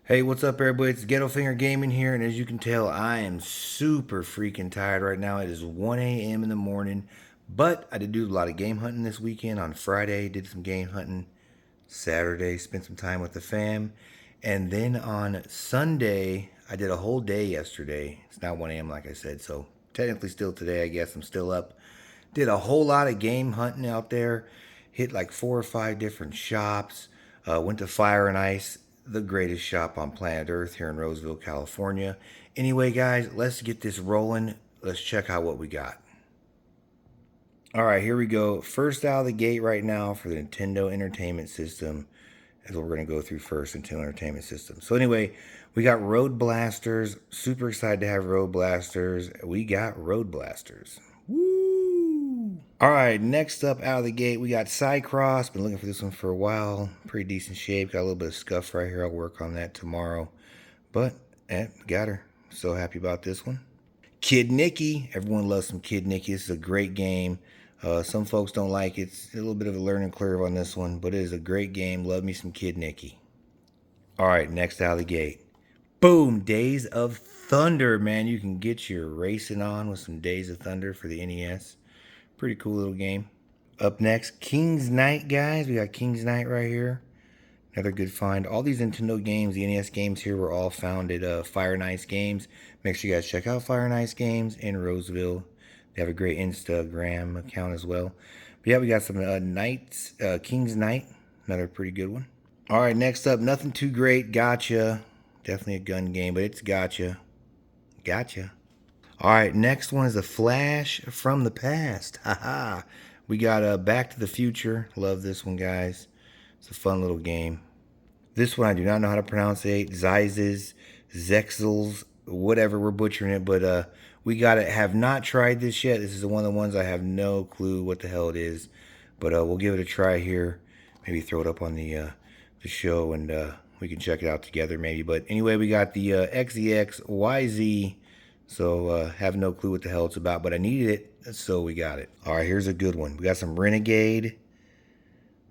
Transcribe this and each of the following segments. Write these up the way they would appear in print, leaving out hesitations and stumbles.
Hey, what's up, everybody? It's Ghetto Finger Gaming here, and as you can tell, I am super freaking tired right now. It is 1 a.m. in the morning, but I did do a lot of game hunting this weekend. On Friday, did some game hunting. Saturday, spent some time with the fam, and then on Sunday, I did a whole day yesterday. It's now 1 a.m. like I said, so technically still today. I guess I'm still up. Did a whole lot of game hunting out there. Hit like 4 or 5 different shops. Went to Fire and Ice, the greatest shop on planet Earth here in Roseville, California. Anyway, guys, let's get this rolling. Let's check out what we got. All right, here we go. First out of the gate right now for the Nintendo Entertainment System is what we're going to go through first, Nintendo Entertainment System. So anyway, we got Road Blasters. Super excited to have Road Blasters. We got Road Blasters. Woo! All right, next up out of the gate, we got Cycross. Been looking for this one for a while. Pretty decent shape. Got a little bit of scuff right here. I'll work on that tomorrow. But, got her. So happy about this one. Kid Nicky. Everyone loves some Kid Nicky. This is a great game. Some folks don't like it. It's a little bit of a learning curve on this one, but it is a great game. Love me some Kid Nicky. All right, next out of the gate. Boom! Days of Thunder, man. You can get your racing on with some Days of Thunder for the NES. Pretty cool little game. Up next, King's Knight, guys. We got King's Knight right here. Another good find. All these Nintendo games, the NES games here, were all found at Fire and Ice Games. Make sure you guys check out Fire and Ice Games in Roseville. They have a great Instagram account as well. But yeah, we got some Knights, King's Knight. Another pretty good one. All right, next up, nothing too great. Gotcha. Definitely a gun game, but it's gotcha. Gotcha. All right, next one is a Flash from the Past. Haha. We got Back to the Future. Love this one, guys. It's a fun little game. This one I do not know how to pronounce it. Zizes, Zexels, whatever. We're butchering it, but we got it. Have not tried this yet. This is one of the ones I have no clue what the hell it is, but we'll give it a try here. Maybe throw it up on the show and we can check it out together maybe. But anyway, we got the XEX YZ. So have no clue what the hell it's about, but I needed it, so we got it. All right, here's a good one. We got some Renegade.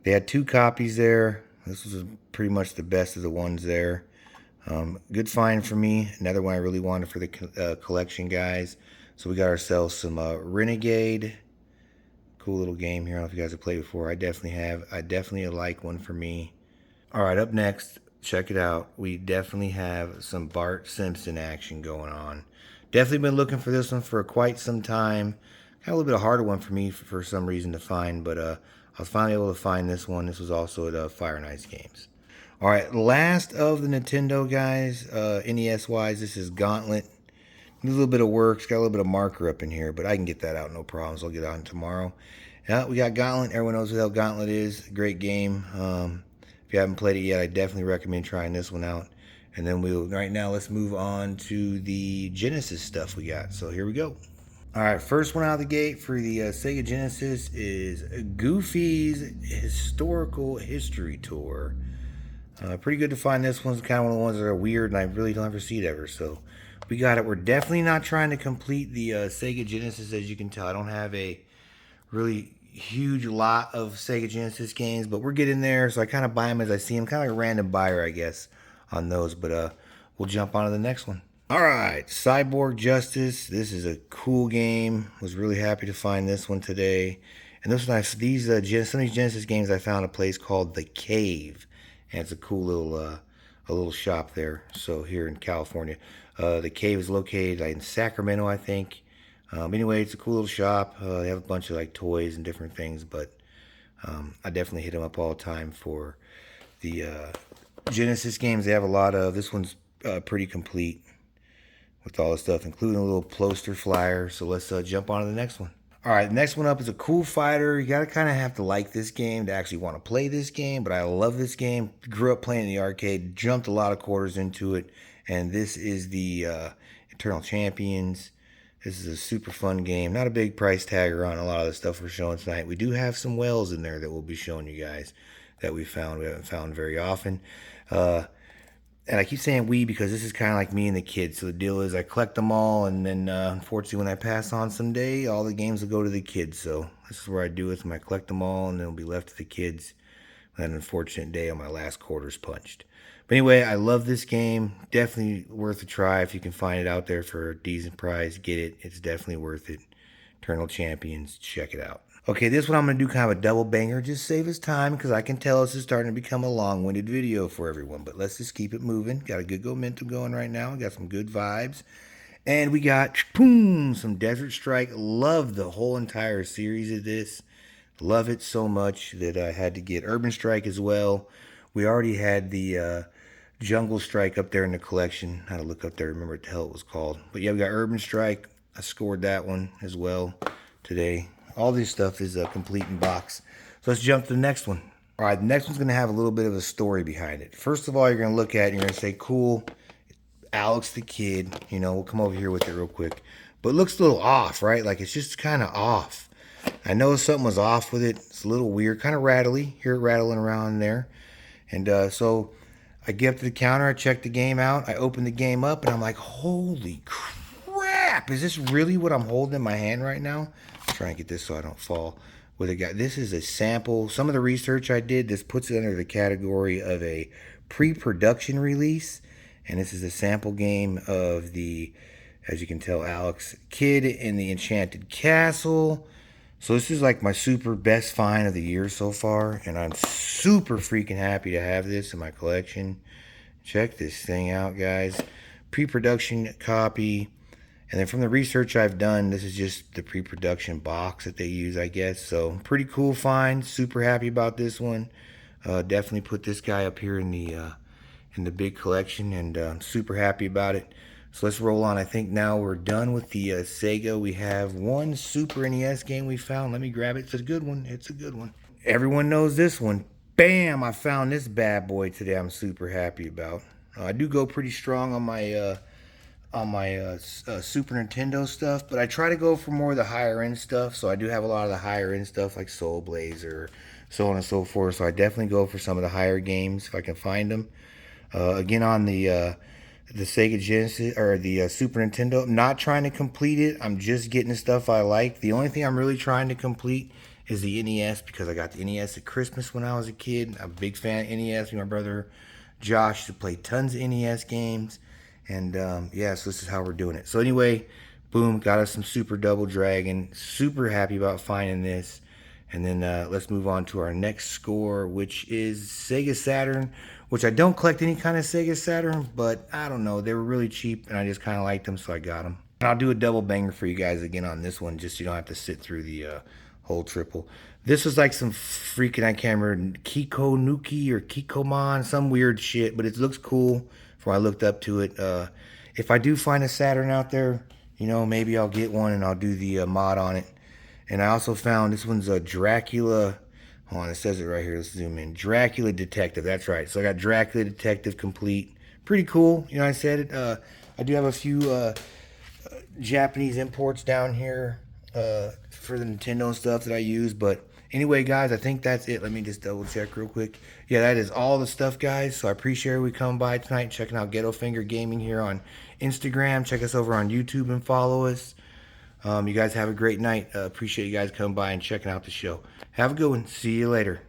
They had 2 copies there. This was pretty much the best of the ones there. Good find for me. Another one I really wanted for the collection, guys. So we got ourselves some Renegade. Cool little game here. I don't know if you guys have played before. I definitely have. I definitely like one for me. All right, up next, check it out. We definitely have some Bart Simpson action going on. Definitely been looking for this one for quite some time. Got a little bit of harder one for me for some reason to find, but I was finally able to find this one. This was also at Fire and Ice Games. All right, last of the Nintendo guys, NES-wise, this is Gauntlet. Needs a little bit of work. It's got a little bit of marker up in here, but I can get that out, no problems. I'll get it on tomorrow. Yeah, we got Gauntlet. Everyone knows what the hell Gauntlet is. Great game. If you haven't played it yet, I definitely recommend trying this one out. And then right now, let's move on to the Genesis stuff we got. So here we go. All right, first one out of the gate for the Sega Genesis is Goofy's Historical History Tour. Pretty good to find this one. It's kind of one of the ones that are weird, and I really don't ever see it ever. So we got it. We're definitely not trying to complete the Sega Genesis, as you can tell. I don't have a really huge lot of Sega Genesis games, but we're getting there. So I kind of buy them as I see them. Kind of like a random buyer, I guess, on those. But we'll jump on to the next one. All right, Cyborg Justice. This is a cool game. Was really happy to find this one today. And this one, some of these Genesis games I found a place called The Cave, and it's a cool little shop there. So here in California, The Cave is located in Sacramento, I think. Anyway, it's a cool little shop. They have a bunch of like toys and different things, but I definitely hit them up all the time for the Genesis games. They have a lot of. This one's pretty complete with all the stuff, including a little poster flyer. So let's jump on to the next one. All right, the next one up is a cool fighter. You got to kind of have to like this game to actually want to play this game, but I love this game. Grew up playing in the arcade, jumped a lot of quarters into it, and this is the Eternal Champions. This is a super fun game. Not a big price tagger on a lot of the stuff we're showing tonight. We do have some wells in there that we'll be showing you guys that we found. We haven't found very often. And I keep saying we because this is kind of like me and the kids. So the deal is I collect them all, and then unfortunately when I pass on someday, all the games will go to the kids. So this is where I do it. I collect them all, and they'll be left to the kids. On an unfortunate day on my last quarter's punched. But anyway, I love this game. Definitely worth a try if you can find it out there for a decent price. Get it. It's definitely worth it. Eternal Champions. Check it out. Okay, this one I'm going to do kind of a double banger. Just save us time because I can tell this is starting to become a long-winded video for everyone. But let's just keep it moving. Got a good momentum going right now. Got some good vibes. And we got, boom, some Desert Strike. Love the whole entire series of this. Love it so much that I had to get Urban Strike as well. We already had the Jungle Strike up there in the collection. I had to look up there, remember what the hell it was called. But yeah, we got Urban Strike. I scored that one as well today. All this stuff is complete in box. So let's jump to the next one. All right, the next one's going to have a little bit of a story behind it. First of all, you're going to look at it and you're going to say, cool, Alex the Kid. You know, we'll come over here with it real quick. But it looks a little off, right? Like it's just kind of off. I know something was off with it. It's a little weird, kind of rattly. Hear it rattling around there. And so I get up to the counter. I check the game out. I open the game up and I'm like, holy crap. Is this really what I'm holding in my hand right now? I'm trying to get this so I don't fall with a guy. This is a sample. Some of the research I did, this puts it under the category of a pre-production release. And this is a sample game of the, as you can tell, Alex Kidd in the Enchanted Castle. So this is like my super best find of the year so far. And I'm super freaking happy to have this in my collection. Check this thing out, guys. Pre-production copy. And then from the research I've done, this is just the pre-production box that they use, I guess. So pretty cool find. Super happy about this one. Definitely put this guy up here in the big collection, and I'm super happy about it. So let's roll on. I think now we're done with the Sega. We have one Super NES game we found. Let me grab it. It's a good one. It's a good one. Everyone knows this one. Bam! I found this bad boy today. I'm super happy about. I do go pretty strong on my Super Nintendo stuff, but I try to go for more of the higher end stuff. So I do have a lot of the higher end stuff like Soul Blazer, so on and so forth. So I definitely go for some of the higher games if I can find them. Again, on the Sega Genesis or the Super Nintendo, I'm not trying to complete it. I'm just getting the stuff I like. The only thing I'm really trying to complete is the NES because I got the NES at Christmas when I was a kid. I'm a big fan of NES. My brother Josh used to play tons of NES games. And yeah, so this is how we're doing it. So anyway, boom, got us some Super Double Dragon. Super happy about finding this. And then let's move on to our next score, which is Sega Saturn, which I don't collect any kind of Sega Saturn, but I don't know. They were really cheap, and I just kind of liked them, so I got them. And I'll do a double banger for you guys again on this one, just so you don't have to sit through the whole triple. This was like some freaking, I can't remember, Kiko Nuki or Kikomon, some weird shit, but it looks cool. Before I looked up to it. If I do find a Saturn out there, you know, maybe I'll get one and I'll do the mod on it. And I also found this one's a Dracula. Hold on, it says it right here. Let's zoom in. Dracula Detective. That's right. So I got Dracula Detective complete. Pretty cool. You know, I said it. I do have a few Japanese imports down here for the Nintendo stuff that I use, but anyway, guys, I think that's it. Let me just double check real quick. Yeah, that is all the stuff, guys. So I appreciate we coming by tonight, checking out Ghetto Finger Gaming here on Instagram. Check us over on YouTube and follow us. You guys have a great night. Appreciate you guys coming by and checking out the show. Have a good one. See you later.